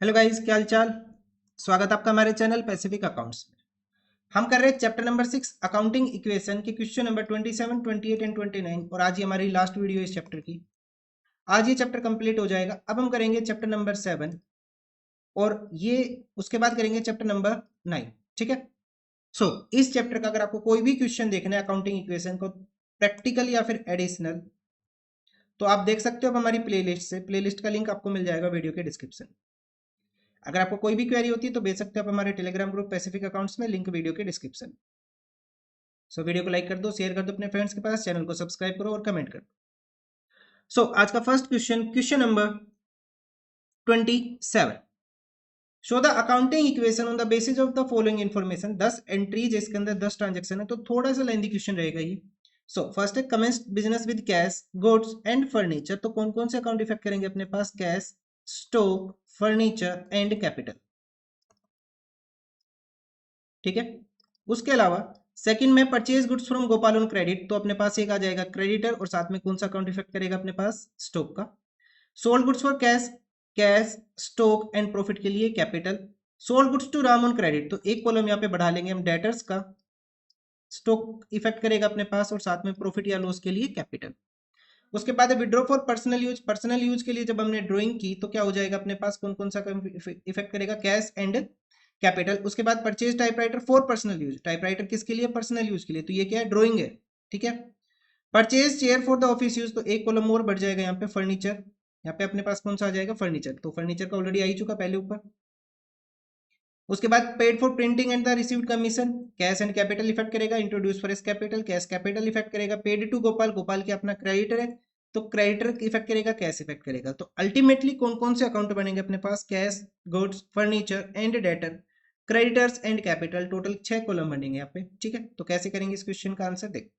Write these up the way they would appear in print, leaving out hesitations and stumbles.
Hello guys, क्या हाल चाल। स्वागत आपका हमारे चैनल पैसिफिक अकाउंट्स में। हम कर रहे हैं चैप्टर नंबर 6 अकाउंटिंग इक्वेशन के क्वेश्चन नंबर 27, 28 एंड 29 और आज ही हमारी लास्ट वीडियो इस चैप्टर की। आज ये चैप्टर कंप्लीट हो जाएगा। अब हम करेंगे चैप्टर नंबर 7 और ये उसके बाद करेंगे चैप्टर नंबर 9। ठीक है। सो इस चैप्टर का अगर आपको कोई भी क्वेश्चन देखना है अकाउंटिंग इक्वेशन को प्रैक्टिकल या फिर एडिशनल, तो आप देख सकते हो अब हमारी प्लेलिस्ट से। प्लेलिस्ट का लिंक आपको मिल जाएगा वीडियो के डिस्क्रिप्शन। अगर आपको कोई भी क्वेरी होती है तो भेज सकते हो आप हमारे टेलीग्राम ग्रुप पैसिफिक अकाउंट्स में, लिंक वीडियो के डिस्क्रिप्शन। सो वीडियो को लाइक कर दो, शेयर कर दो अपने फ्रेंड्स के पास, चैनल को सब्सक्राइब करो और कमेंट कर दो। आज का first question, question number 27। Show the accounting equation on the basis of the following information. 10 entries, इसके अंदर 10 ट्रांजेक्शन है तो थोड़ा सा लेंथी क्वेश्चन रहेगा ये। फर्स्ट है commenced business with cash, goods and furniture. तो कौन कौन से अकाउंट इफेक्ट करेंगे अपने पास? Cash, stock, furniture and capital. ठीक है। उसके अलावा सेकंड में purchase goods from Gopal on credit, तो अपने पास एक आ जाएगा क्रेडिटर और साथ में कौन सा अकाउंट इफेक्ट करेगा अपने पास? स्टॉक का। Sold goods for cash, cash, stock and profit के लिए capital. Sold goods to Ram on credit, तो एक कॉलम यहाँ पे बढ़ा लेंगे हम डेटर्स का। स्टॉक इफेक्ट करेगा अपने पास और साथ में प्रॉफिट या लॉस के लिए कैपिटल। उसके बाद withdraw for personal use. Personal use के लिए जब हमने ड्राइंग की तो क्या हो जाएगा अपने पास? कौन कौन सा इफेक्ट करेगा? Cash and capital. उसके बाद purchase typewriter for personal use. Typewriter किसके लिए? पर्सनल यूज के लिए, तो ये क्या है? ड्राइंग है। ठीक है। Purchase chair for the office use, तो एक कॉलम और बढ़ जाएगा यहाँ पे फर्नीचर। यहाँ पे अपने पास कौन सा आ जाएगा? फर्नीचर। तो फर्नीचर का ऑलरेडी आ ही चुका पहले ऊपर। उसके बाद paid for printing and the received commission. Cash and capital effect करेगा। Introduce for capital, cash capital effect करेगा। पेड टू गोपाल, गोपाल के अपना क्रेडिटर है तो क्रेडिटर इफेक्ट करेगा, कैश इफेक्ट करेगा। तो अल्टीमेटली कौन कौन से अकाउंट बनेंगे अपने पास? Cash, goods, furniture and debtor, creditors and capital. Total 6 column बनेंगे यहाँ पे। ठीक है। तो कैसे करेंगे इस क्वेश्चन का आंसर? देख,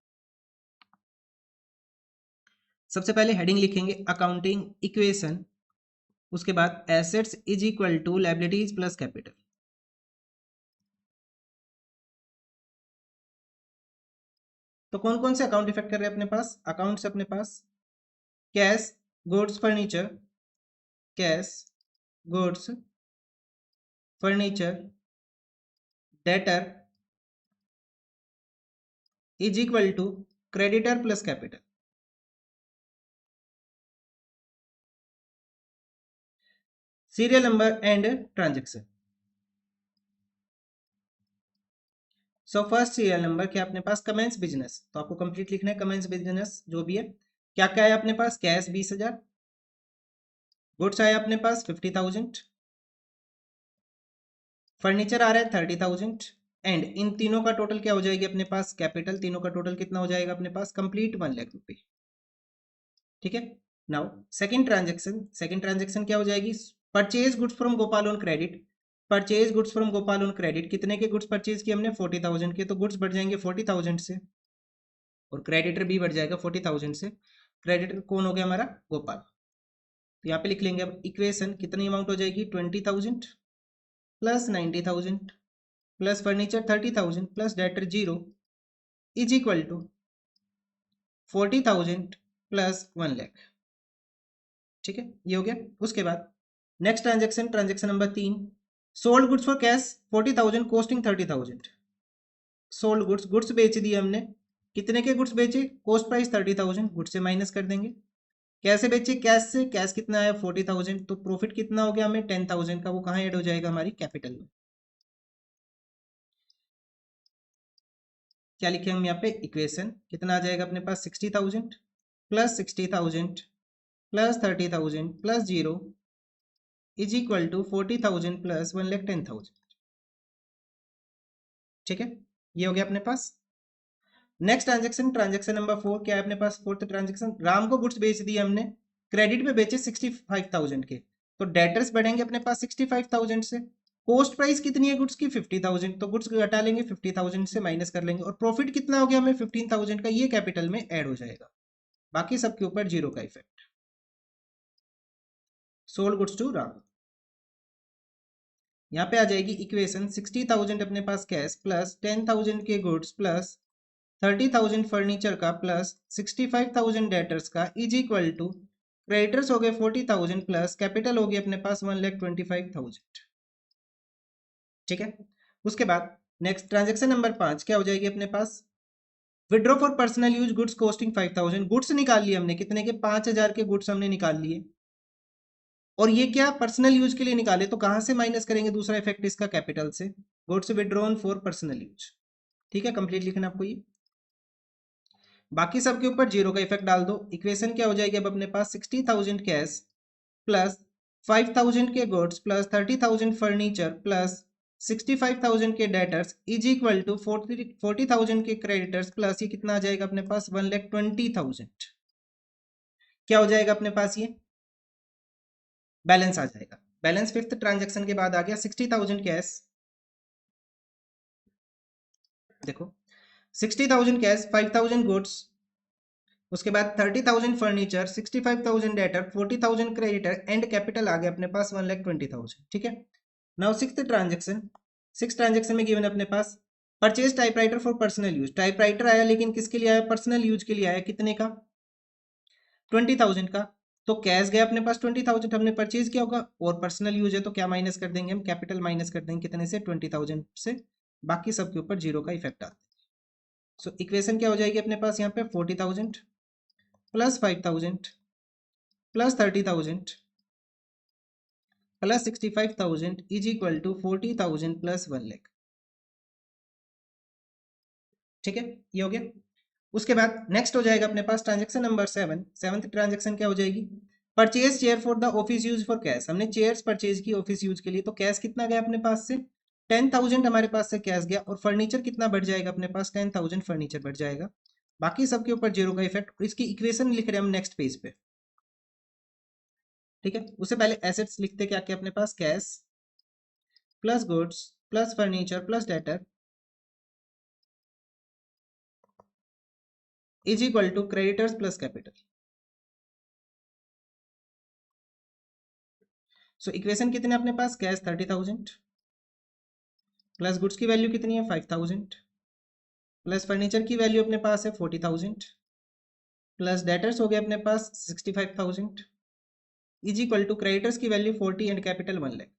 सबसे पहले हेडिंग लिखेंगे अकाउंटिंग इक्वेशन, उसके बाद assets is equal to liabilities plus capital. तो कौन कौन से अकाउंट इफेक्ट कर रहे हैं अपने पास? अकाउंट्स अपने पास cash, goods, furniture, cash, goods, furniture, debtor is equal to creditor plus capital. Serial number and transaction. First serial number क्या अपने पास? कमेंस बिजनेस, तो आपको कंप्लीट लिखना है कमेंस बिजनेस जो भी है। क्या क्या है अपने पास? कैश 20,000, गुड्स आया अपने पास 50,000, फर्नीचर आ रहा है 30,000 एंड इन तीनों का टोटल क्या हो जाएगी अपने पास? कैपिटल। तीनों का टोटल कितना हो जाएगा अपने पास? कंप्लीट 1 लाख रुपए। ठीक है। Now second transaction, second transaction क्या हो जाएगी? Purchase goods from Gopal on credit. Purchase goods from Gopal on credit, कितने के गुड्स परचेज किए हमने? 40,000 के, तो गुड्स बढ़ जाएंगे 40,000 से और क्रेडिटर भी बढ़ जाएगा 40,000 से। क्रेडिटर कौन हो गया हमारा? गोपाल। तो यहाँ पे लिख लेंगे अब इक्वेशन, कितनी अमाउंट हो जाएगी? 20,000 plus 90,000 plus furniture 30,000 plus debtor 0 is equal to 40,000 plus 1 lakh. ठीक है, ये हो गया। उसके बाद next transaction, transaction number 3, sold goods for cash 40,000 costing 30,000। Sold goods, goods बेच दिए हमने। कितने के गुड्स बेचे? कॉस्ट प्राइस 30,000, गुड्स से माइनस कर देंगे। कैसे बेचे? कैश से। कैश कितना है? 40,000, तो प्रॉफिट कितना हो गया हमें? 10,000 का। वो कहाँ ऐड हो जाएगा? हमारी कैपिटल में। क्या लिखे हम यहाँ पे? इक्वेशन कितना आ जाएगा अपने पास? 60,000 plus 60,000 plus 30,000 plus 0 is equal to 40,000 plus 1,10,000। ठीक है, ये हो गया अपने पास। नेक्स्ट ट्रांजेक्शन, ट्रांजेक्शन नंबर 4 क्या है अपने पास? फोर्थ ट्रांजेक्शन, राम को गुड्स बेच दिए हमने, क्रेडिट पे बेचे 65,000 के, तो डेटर्स बढ़ेंगे अपने पास 65,000 से। कॉस्ट प्राइस कितनी है गुड्स की? 50,000, तो गुड्स घटा लेंगे 50,000 से माइनस कर लेंगे और प्रॉफिट कितना हो गया हमें? 15,000 का, ये कैपिटल में ऐड हो जाएगा। बाकी सबके ऊपर 0 का effect. Sold goods to Ram, यहाँ पे आ जाएगी इक्वेशन 60,000 अपने पास कैश प्लस 10,000 के गुड्स प्लस 30,000 फर्नीचर का प्लस 65,000 डेटर्स का इज इक्वल टू क्रेडिटर्स हो गए 40,000 प्लस कैपिटल हो गई अपने पास 1,25,000। ठीक है, उसके बाद नेक्स्ट ट्रांजेक्शन नंबर 5 क्या हो जाएगी अपने पास, withdraw for personal use goods costing 5,000। Goods निकाल लिए हमने, कितने के, 5,000 के गुड्स हमने निकाल लिए। और ये क्या पर्सनल यूज के लिए निकाले, तो कहां से माइनस करेंगे, दूसरा इफेक्ट इसका कैपिटल से, goods withdrawn for personal use. ठीक है, कंप्लीट लिखना आपको ये। बाकी सबके ऊपर जीरो का इफेक्ट डाल दो। इक्वेशन क्या हो जाएगी अब अपने पास, 60,000 कैश प्लस 5,000 के गुड्स प्लस 30,000 फर्नीचर प्लस 65,000 के डेटर्स इज इक्वल टू 40,000 के क्रेडिटर्स प्लस ये कितना आ जाएगा अपने पास 1,20,000। क्या हो जाएगा अपने पास, ये बैलेंस आ जाएगा। बैलेंस फिफ्थ ट्रांजेक्शन के बाद आ गया 60,000 कैश, देखो 60,000 कैश, 5,000 गुड्स, उसके बाद 30,000 furniture, 65,000 debtor, 40,000 creditor and capital आ गया अपने पास 1,20,000। ठीक है, नाउ सिक्स ट्रांजेक्शन में गिवन अपने पास purchase typewriter for personal use. Typewriter आया लेकिन किसके लिए आया, पर्सनल यूज के लिए आया, कितने का, 20,000 का। तो कैश गया अपने पास 20,000, हमने परचेज किया होगा, और पर्सनल यूज है तो क्या माइनस कर देंगे हम, कैपिटल माइनस कर देंगे, कितने से, 20,000 से। बाकी सबके ऊपर जीरो का इफेक्ट आता है। सो इक्वेशन क्या हो जाएगी अपने पास यहाँ पे, 40,000 plus 5,000 plus 30,000 plus 65,000 is equal to 40,000 plus 1,00,000। ठीक है, ये हो गया। उसके बाद नेक्स्ट हो जाएगा अपने पास ट्रांजेक्शन नंबर 7। सेवंथ ट्रांजेक्शन क्या हो जाएगी, purchase chair for the office use for cash. हमने चेयर्स परचेज की ऑफिस यूज के लिए, तो कैश कितना गया अपने पास से, 10,000 हमारे पास से कैश गया, और फर्नीचर कितना बढ़ जाएगा अपने पास, 10,000 फर्नीचर बढ़ जाएगा। बाकी सबके ऊपर जीरो का इफेक्ट। इसकी इक्वेशन लिख रहे हैं हम नेक्स्ट पेज पे। ठीक है, उससे पहले एसेट्स लिखते क्या क्या अपने पास, cash plus goods plus furniture plus debtor is equal to creditors plus capital. So equation कितने अपने पास, कैश 30,000 प्लस गुड्स की वैल्यू कितनी है 5,000 प्लस फर्नीचर की वैल्यू अपने पास है 40,000 प्लस डेटर्स हो गए अपने पास 65,000 इज इक्वल टू क्रेडिटर्स की वैल्यू 40 एंड कैपिटल 1,00,000।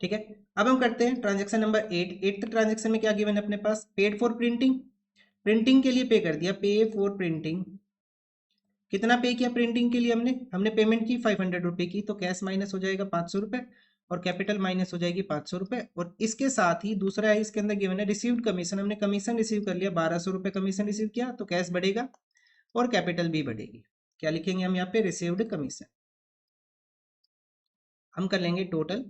ठीक है, अब हम करते हैं ट्रांजेक्शन नंबर 8। एट्थ ट्रांजेक्शन में क्या गिवन है अपने पास, पेड फॉर प्रिंटिंग। प्रिंटिंग के लिए पे कर दिया, पे फॉर प्रिंटिंग। कितना पे किया प्रिंटिंग के लिए, हमने हमने पेमेंट की 500 रुपये की, तो कैश माइनस हो जाएगा 500 रुपये और कैपिटल माइनस हो जाएगी 500 रुपये। और इसके साथ ही दूसरा है, इसके अंदर गिवन है रिसीव्ड कमीशन। हमने कमीशन रिसीव कर लिया, 1,200 रुपये कमीशन रिसीव किया, तो कैश बढ़ेगा और कैपिटल भी बढ़ेगी। क्या लिखेंगे हम यहाँ पे, रिसीव्ड कमीशन। हम कर लेंगे टोटल,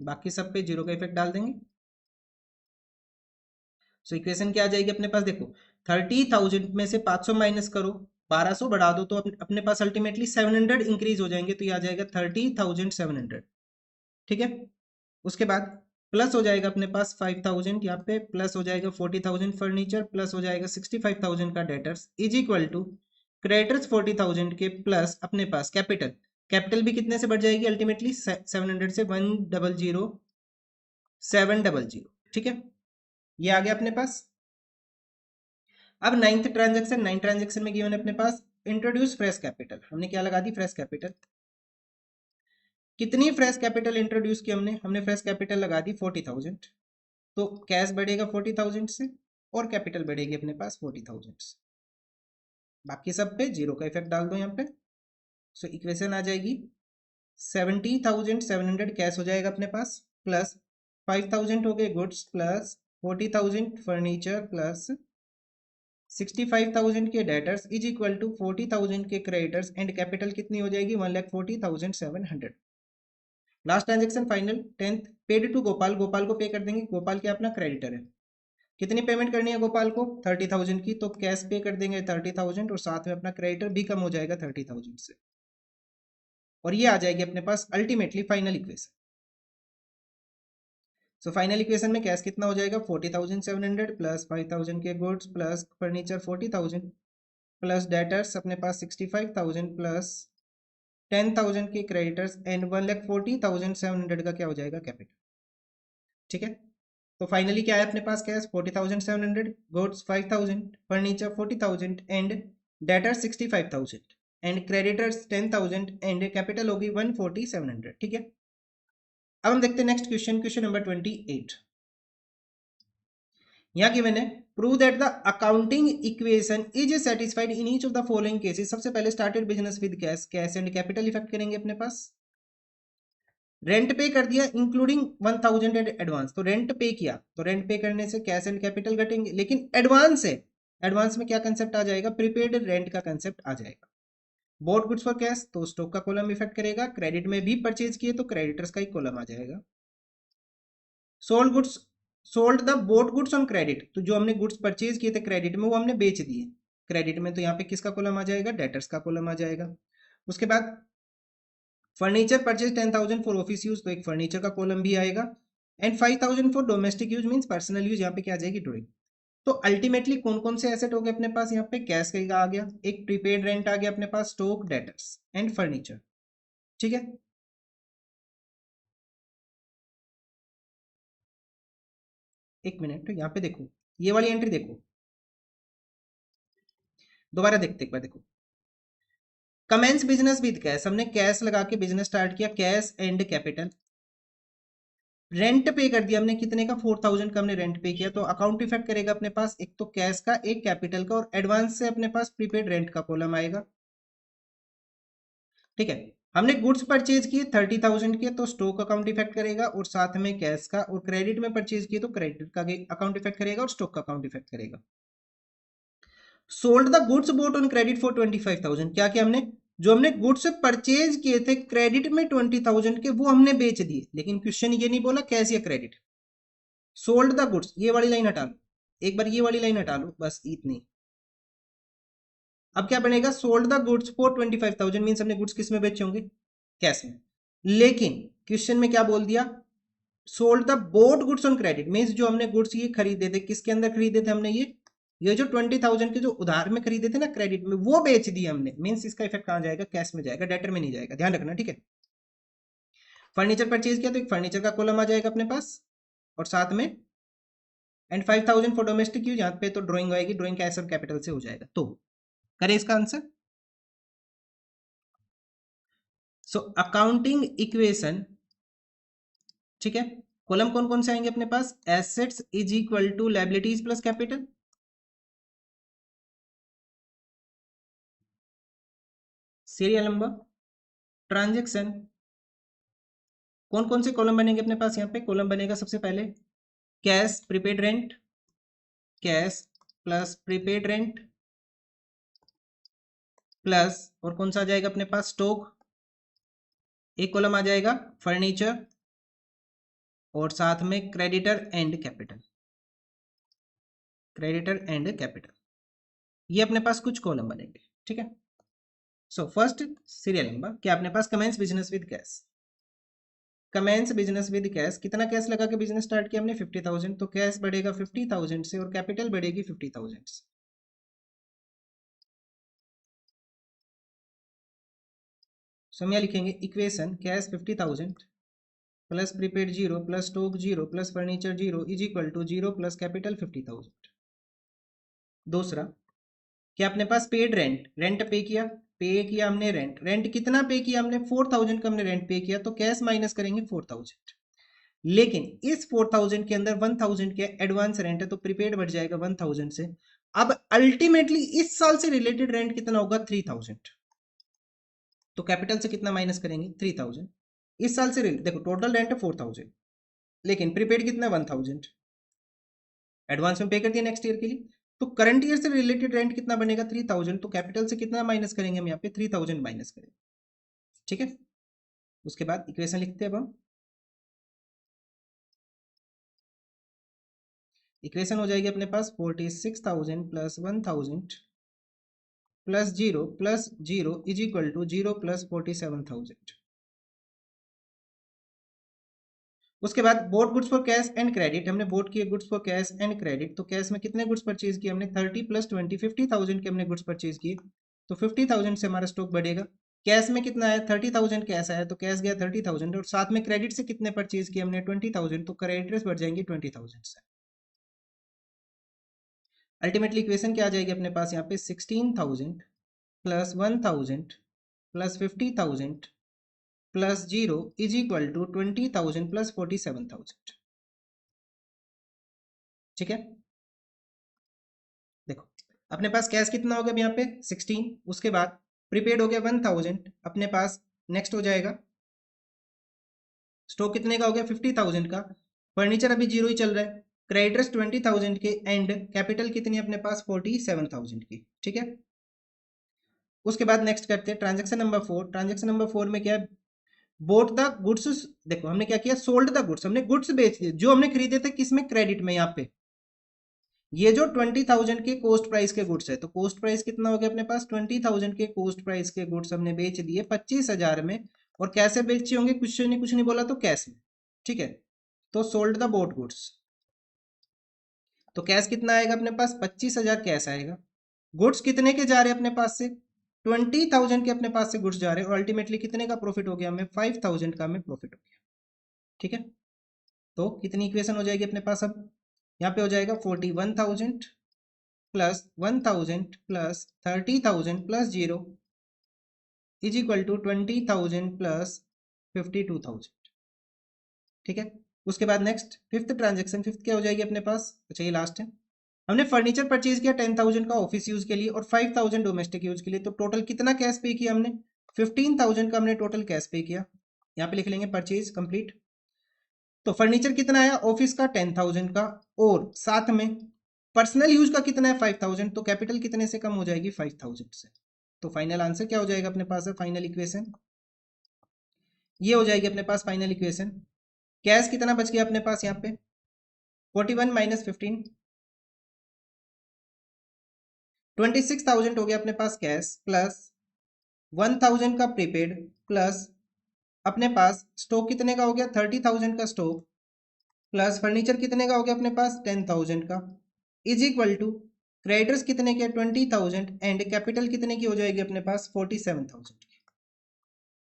बाकी सब पे जीरो का इफेक्ट डाल देंगे। सो इक्वेशन क्या आ जाएगी अपने पास, देखो 30,000 में से 500 माइनस करो, 1,200 बढ़ा दो, तो अपने पास अल्टीमेटली 700 इंक्रीज हो जाएंगे, तो ये आ जाएगा 30,700। ठीक है, उसके बाद प्लस हो जाएगा अपने पास 5,000 यहाँ पे, प्लस हो जाएगा 40,000 फर्नीचर, प्लस हो जाएगा 65,000 का debtors is equal to creditors 40,000 के प्लस अपने पास कैपिटल। कैपिटल भी कितने से बढ़ जाएगी अल्टीमेटली, 700 से 1,00,700। ठीक है, ये आ गया अपने पास। अब नाइन्थ ट्रांजेक्शन में गिवन है अपने पास इंट्रोड्यूस फ्रेश कैपिटल। हमने क्या लगा दी, फ्रेश कैपिटल। कितनी फ्रेश कैपिटल इंट्रोड्यूस की हमने, हमने फ्रेश कैपिटल लगा दी 40,000। तो कैश बढ़ेगा 40,000 से और कैपिटल बढ़ेगी अपने पास 40,000 से। बाकी सब पे जीरो का इफेक्ट डाल दो यहाँ पे। सो इक्वेशन आ जाएगी 70,700 कैश हो जाएगा अपने पास, प्लस 5,000 हो गए गुड्स, प्लस 40,000 फर्नीचर, प्लस 65,000 के डेटर्स इज इक्वल टू 40,000 के क्रेडिटर्स एंड कैपिटल कितनी हो जाएगी, 1,40,700। Last transaction final 10th, paid to Gopal. Gopal को पे कर देंगे, गोपाल क्या अपना क्रेडिटर है। कितनी पेमेंट करनी है गोपाल को, 30,000 की, तो कैश पे कर देंगे 30,000 और साथ में अपना क्रेडिटर भी कम हो जाएगा 30,000 से। और ये आ जाएगी अपने पास ultimately final equation. So final equation में कैश कितना हो जाएगा, 40,700 प्लस 5,000 के goods plus furniture 40,000 plus debtors अपने पास 65,000 प्लस 10,000 के क्रेडिटर्स एंड 1,40,700 का क्या हो जाएगा कैपिटल। ठीक है, तो फाइनली क्या है अपने पास cash 40,700, goods 5,000, furniture 40,000 and debtor 65,000 and creditors 10,000 and capital होगी 140,700। ठीक है, अब हम देखते हैं नेक्स्ट क्वेश्चन, क्वेश्चन नंबर 28। यहाँ गिवन है prove that the accounting equation is satisfied in each of the following cases. सबसे पहले started business with cash, cash and capital effect करेंगे अपने पास। रेंट पे कर दिया इंक्लूडिंग 1,000 एंड एडवांस, तो रेंट पे किया तो रेंट पे करने से कैश एंड कैपिटल घटेंगे, लेकिन एडवांस है, एडवांस में क्या कंसेप्ट आ जाएगा, प्रीपेड रेंट का कंसेप्ट आ जाएगा। बोट गुड्स फॉर कैश तो स्टॉक का कॉलम इफेक्ट करेगा, क्रेडिट में भी परचेज किए तो क्रेडिटर्स का ही कॉलम आ जाएगा। Sold goods, sold the boat goods on credit, तो जो हमने गुड्स परचेज किए थे क्रेडिट में वो हमने बेच दिए क्रेडिट में, तो यहाँ पे किसका कॉलम आ जाएगा, डेटर्स का कॉलम आ जाएगा। उसके बाद furniture purchase 10,000 for office use, तो एक फर्नीचर का कॉलम भी आएगा and 5,000 for domestic use means personal use, यहाँ पे क्या आ जाएगी, ड्राइंग। तो अल्टीमेटली कौन कौन से एसेट हो गए अपने पास, यहाँ पे कैश का आ गया, एक प्रीपेड रेंट आ गया अपने पास, स्टॉक, डेटर्स एंड फर्नीचर। ठीक है, एक मिनट, यहाँ पे देखो ये वाली एंट्री देखो, दोबारा देखते एक बार, देखो कमेंस बिजनेस विद कैश, हमने कैश लगा के बिजनेस स्टार्ट किया, कैश एंड कैपिटल। रेंट पे कर दिया हमने कितने का, 4,000 का हमने रेंट पे किया, तो अकाउंट इफेक्ट करेगा अपने पास एक तो कैश का, एक कैपिटल का, और एडवांस से अपने पास प्रीपेड रेंट का कॉलम आएगा। ठीक है, हमने गुड्स परचेज किए 30,000 के, तो स्टॉक अकाउंट इफेक्ट करेगा और साथ में कैश का, और क्रेडिट में परचेज किए तो क्रेडिट का अकाउंट इफेक्ट करेगा और स्टॉक का अकाउंट इफेक्ट करेगा। Sold the goods boat on credit for 25,000, क्या किया हमने, जो हमने गुड्स परचेज किए थे क्रेडिट में 20,000 के वो हमने बेच दिए, लेकिन क्वेश्चन ये नहीं बोला कैश या क्रेडिट। सोल्ड द गुड्स, ये वाली लाइन हटा लो, एक बार ये वाली लाइन हटा लो, बस इतनी। अब क्या बनेगा, sold the goods for 25,000 means हमने गुड्स किस में बेचे होंगे, कैश में, लेकिन क्वेश्चन में क्या बोल दिया, sold the boat goods on credit means जो हमने गुड्स ये खरीदे थे किसके अंदर खरीदे थे हमने, ये जो 20,000 के जो उधार में खरीदे थे ना क्रेडिट में, वो बेच दिए हमने, मींस इसका इफेक्ट कहाँ जाएगा, कैश में जाएगा, डेटर में नहीं जाएगा, ध्यान रखना। ठीक है, फर्नीचर परचेज किया तो एक फर्नीचर का कॉलम आ जाएगा अपने पास, और साथ में एंड 5,000 फॉर डोमेस्टिक यूज, यहाँ पे तो ड्राइंग आएगी, ड्राइंग कैश और कैपिटल से हो जाएगा, तो करें इसका आंसर। सो अकाउंटिंग इक्वेशन, ठीक है, कॉलम कौन कौन से आएंगे अपने पास, assets is equal to liabilities plus capital, serial number, transaction, कौन कौन से कॉलम बनेंगे अपने पास, यहाँ पे कॉलम बनेगा सबसे पहले cash prepaid rent, cash plus prepaid rent plus, और कौन सा आ जाएगा अपने पास, स्टॉक, एक कॉलम आ जाएगा फर्नीचर, और साथ में creditor and capital, creditor and capital, ये अपने पास कुछ कॉलम बनेंगे। ठीक है, सो फर्स्ट सीरियल नंबर क्या अपने पास, commence business with cash, commence business with cash, कितना कैश लगा के बिजनेस स्टार्ट किया हमने 50,000, तो कैश बढ़ेगा 50,000 से और कैपिटल बढ़ेगी 50,000 से। सो हम यहाँ लिखेंगे equation cash 50,000 plus prepaid 0 plus stock 0 plus furniture 0 is equal to 0 plus capital 50,000। दूसरा क्या अपने पास पेड रेंट, रेंट पे किया हमने, रेंट, रेंट कितना पे किया हमने, 4,000 का हमने रेंट पे किया, तो कैश माइनस करेंगे 4,000, लेकिन इस 4,000 के अंदर 1,000 के एडवांस रेंट है, तो प्रीपेड बढ़ जाएगा 1,000 से। अब अल्टीमेटली इस साल से रिलेटेड रेंट कितना होगा, 3,000, तो कैपिटल से कितना माइनस करेंगे, 3,000। इस साल से देखो टोटल रेंट है 4,000, लेकिन प्रीपेड कितना, 1,000 एडवांस में पे कर दिया नेक्स्ट ईयर के लिए, तो करंट ईयर से रिलेटेड रेंट कितना बनेगा, 3,000, तो कैपिटल से कितना माइनस करेंगे हम यहाँ पे, 3,000 माइनस करेंगे। ठीक है, उसके बाद इक्वेशन लिखते हैं अब हम, इक्वेशन हो जाएगी अपने पास 46,000 plus 1,000 plus zero is equal to 0 plus 47,000। उसके बाद bought goods for cash and credit, हमने बोट किए goods for cash and credit, तो कैश में कितने गुड्स परचेज किए हमने, 30 प्लस 20 50,000 के हमने गुड्स परचेज किए, तो 50,000 से हमारा स्टॉक बढ़ेगा, कैश में कितना आया 30,000 कैश आया, तो कैश गया 30,000 और साथ में क्रेडिट से कितने परचेज किए हमने 20,000, तो क्रेडिटर्स बढ़ जाएंगे 20,000 से। अल्टीमेटली इक्वेशन क्या आ जाएगी अपने पास यहाँ पे 16,000 plus 1,000 plus 50,000 plus 0 is equal to 20,000 plus 47,000। ठीक है, देखो अपने पास कैश कितना हो गया यहाँ पे 16, उसके बाद प्रीपेड हो गया 1,000, अपने पास नेक्स्ट हो जाएगा स्टॉक कितने का हो गया 50,000 का, फर्नीचर अभी जीरो ही चल रहा है, क्रेडिटर्स 20,000 के एंड कैपिटल कितनी अपने पास 47,000 की। ठीक है, उसके बाद नेक्स्ट करते हैं ट्रांजेक्शन नंबर 4। ट्रांजेक्शन नंबर 4 में क्या है, बोट द गुड्स, देखो हमने क्या किया सोल्ड द गुड्स, हमने गुड्स बेच दिए जो हमने खरीदे थे किसमें क्रेडिट में। यहाँ पे ये जो 20,000 के कॉस्ट प्राइस के गुड्स है, तो कॉस्ट प्राइस कितना हो गया अपने पास 20,000 के कॉस्ट प्राइस के गुड्स हमने बेच दिए 25,000 में, और कैसे बेचे होंगे कुछ नहीं बोला तो कैश में। ठीक है, तो सोल्ड द बोट गुड्स, तो कैश कितना आएगा अपने पास 25,000 कैश आएगा। गुड्स कितने के जा रहे हैं अपने पास से 20,000 के अपने पास से गुड्स जा रहे हैं, और अल्टीमेटली कितने का प्रॉफिट हो गया हमें 5,000 का हमें प्रॉफिट हो गया। ठीक है, तो कितनी इक्वेशन हो जाएगी अपने पास, अब यहाँ पे हो जाएगा 41,000 plus 1,000 plus 30,000 plus 0 is equal to 20,000 plus 52,000। ठीक है, उसके बाद नेक्स्ट फिफ्थ ट्रांजेक्शन, फिफ्थ क्या हो जाएगी अपने पास, अच्छा ये लास्ट है, हमने फर्नीचर परचेज किया 10,000 का ऑफिस यूज के लिए और 5,000 डोमेस्टिक यूज के लिए, तो टोटल कितना कैश पे किया हमने 15,000 का हमने टोटल कैश पे किया। यहाँ पे लिख लेंगे परचेज कंप्लीट। तो फर्नीचर कितना आया ऑफिस का 10,000 का, और साथ में पर्सनल यूज का कितना है 5,000, तो कैपिटल कितने से कम हो जाएगी 5,000 से। तो फाइनल आंसर क्या हो जाएगा अपने पास है, फाइनल इक्वेशन ये हो जाएगी अपने पास फाइनल इक्वेशन। कैश कितना बच गया अपने पास यहाँ पे 41 माइनस 15, 26,000 हो गया अपने पास कैश, प्लस 1,000 का प्रीपेड, प्लस अपने पास स्टॉक कितने का हो गया 30,000 का स्टॉक, प्लस फर्नीचर कितने का हो गया अपने पास 10,000 का, इज इक्वल टू क्रेडिटर्स कितने के 20,000 एंड कैपिटल कितने की हो जाएगी अपने पास 47,000 की।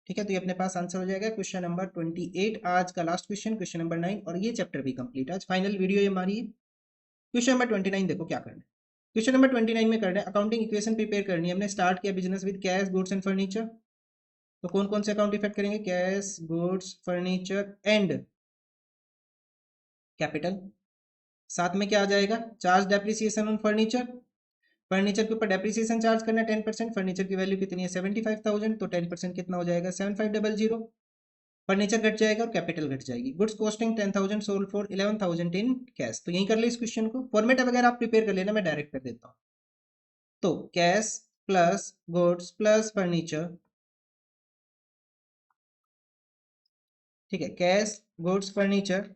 ठीक है, तो ये अपने पास आंसर हो जाएगा क्वेश्चन नंबर 28, आज का लास्ट क्वेश्चन, क्वेश्चन नंबर 9, और ये चैप्टर भी कंप्लीट आज फाइनल वीडियो ये हमारी। क्वेश्चन नंबर 29 देखो क्या करना है, क्वेश्चन नंबर 29 में करना है अकाउंटिंग इक्वेशन प्रिपेयर करनी है। हमने स्टार्ट किया business with cash goods and furniture, तो कौन कौन से अकाउंट इफेक्ट करेंगे cash goods furniture and capital, साथ में क्या आ जाएगा charge depreciation on furniture, furniture के ऊपर डेप्रिसिएशन चार्ज करना है 10%, फर्नीचर की वैल्यू कितनी है 75,000, तो 10% कितना हो जाएगा 7500, फर्नीचर घट जाएगा और कैपिटल घट जाएगी। Goods costing 10,000 sold for 11,000 in cash, तो यही कर ले इस क्वेश्चन को, फॉर्मेट वगैरह आप प्रिपेयर कर लेना, मैं डायरेक्ट कर देता हूँ। तो cash plus goods plus furniture, ठीक है कैश गुड्स फर्नीचर,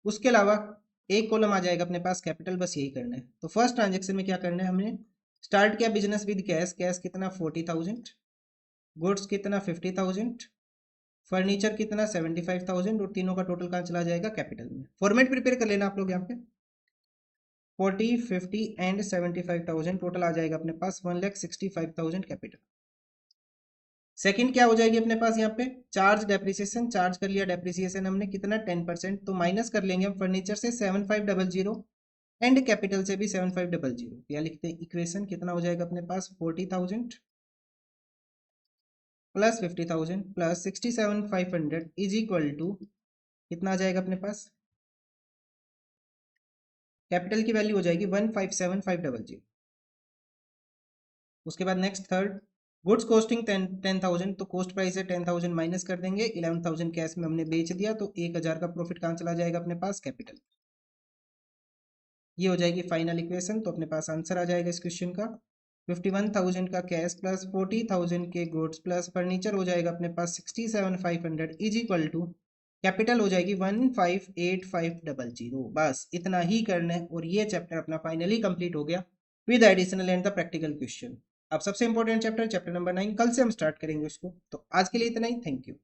उसके अलावा एक कॉलम आ जाएगा अपने पास कैपिटल, बस यही करना है। तो फर्स्ट ट्रांजेक्शन में क्या करना है, हमने स्टार्ट किया बिजनेस विद कैश, कैश कितना 40,000, गुड्स कितना 50,000, फर्नीचर कितना 75,000, और तीनों का टोटल कहाँ चला जाएगा कैपिटल में। फॉर्मेट प्रिपेयर कर लेना आप लोग यहाँ पे 40, 50 एंड 75,000 टोटल आ जाएगा अपने पास 1,65,000 कैपिटल। सेकंड क्या हो जाएगी अपने पास यहाँ पे चार्ज डेप्रिसिएशन, चार्ज कर लिया डेप्रिसिएशन हमने कितना 10%, तो माइनस कर लेंगे हम फर्नीचर से 7500 एंड कैपिटल से भी 7500, या लिखते हैं इक्वेशन कितना हो जाएगा अपने पास 40,000 plus 50,000 plus 67,500 is equal to कितना आ जाएगा अपने पास, कैपिटल की वैल्यू हो जाएगी 157,500। उसके बाद नेक्स्ट थर्ड गुड्स कॉस्टिंग 10,000, तो कॉस्ट प्राइस है 10,000 माइनस कर देंगे, 11,000 कैश में हमने बेच दिया, तो 1,000 का प्रॉफिट कहाँ चला जाएगा अपने पास कैपिटल। ये हो जाएगी फाइनल इक्वेशन, तो अपने पास आंसर आ जाएगा इस क्वेश्चन का 51,000 का कैश प्लस 40,000 के गुड्स प्लस फर्नीचर हो जाएगा अपने पास 67,500 इज इक्वल टू कैपिटल हो जाएगी 158,500। बस इतना ही करना है और ये चैप्टर अपना फाइनली कंप्लीट हो गया with additional and the practical question. अब सबसे इंपॉर्टेंट चैप्टर, चैप्टर नंबर 9, कल से हम स्टार्ट करेंगे उसको। तो आज के लिए इतना ही, थैंक यू।